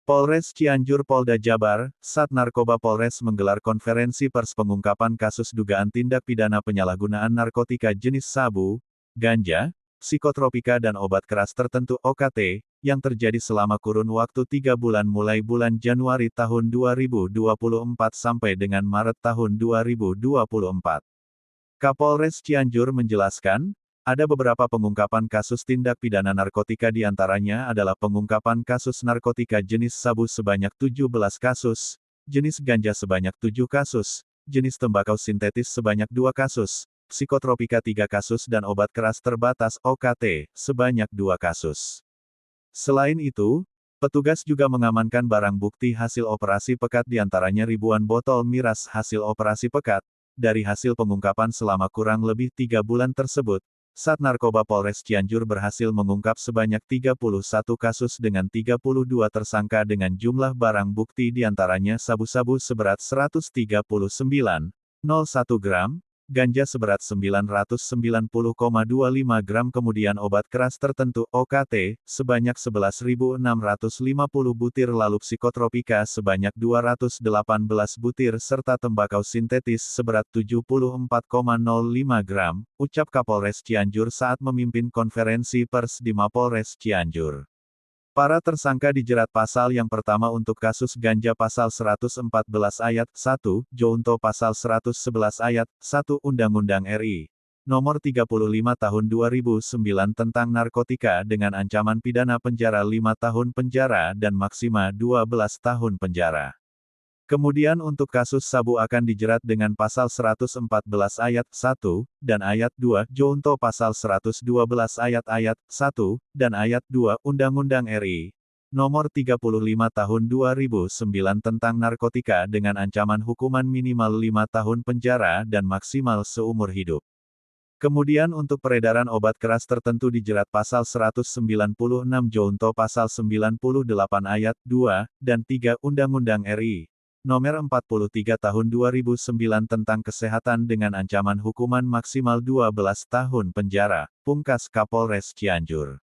Polres Cianjur Polda Jabar, Sat Narkoba Polres menggelar konferensi pers pengungkapan kasus dugaan tindak pidana penyalahgunaan narkotika jenis sabu, ganja, psikotropika dan obat keras tertentu (OKT), yang terjadi selama kurun waktu 3 bulan mulai bulan Januari tahun 2024 sampai dengan Maret tahun 2024. Kapolres Cianjur menjelaskan, ada beberapa pengungkapan kasus tindak pidana narkotika di antaranya adalah pengungkapan kasus narkotika jenis sabu sebanyak 17 kasus, jenis ganja sebanyak 7 kasus, jenis tembakau sintetis sebanyak 2 kasus, psikotropika 3 kasus dan obat keras terbatas (OKT) sebanyak 2 kasus. Selain itu, petugas juga mengamankan barang bukti hasil operasi pekat di antaranya ribuan botol miras hasil operasi pekat. Dari hasil pengungkapan selama kurang lebih 3 bulan tersebut, Sat Narkoba Polres Cianjur berhasil mengungkap sebanyak 31 kasus dengan 32 tersangka dengan jumlah barang bukti diantaranya sabu-sabu seberat 139,01 gram, ganja seberat 990,25 gram kemudian obat keras tertentu (OKT) sebanyak 11.650 butir lalu psikotropika sebanyak 218 butir serta tembakau sintetis seberat 74,05 gram, ucap Kapolres Cianjur saat memimpin konferensi pers di Mapolres Cianjur. Para tersangka dijerat pasal yang pertama untuk kasus ganja pasal 114 ayat 1, Junto pasal 111 ayat 1 Undang-Undang RI. Nomor 35 Tahun 2009 tentang narkotika dengan ancaman pidana penjara 5 tahun penjara dan maksima 12 tahun penjara. Kemudian untuk kasus sabu akan dijerat dengan pasal 114 ayat 1, dan ayat 2, Junto pasal 112 ayat 1, dan ayat 2, Undang-Undang RI. Nomor 35 Tahun 2009 tentang narkotika dengan ancaman hukuman minimal 5 tahun penjara dan maksimal seumur hidup. Kemudian untuk peredaran obat keras tertentu dijerat pasal 196 Junto pasal 98 ayat 2, dan 3 Undang-Undang RI. Nomor 43 Tahun 2009 tentang kesehatan dengan ancaman hukuman maksimal 12 tahun penjara, pungkas Kapolres Cianjur.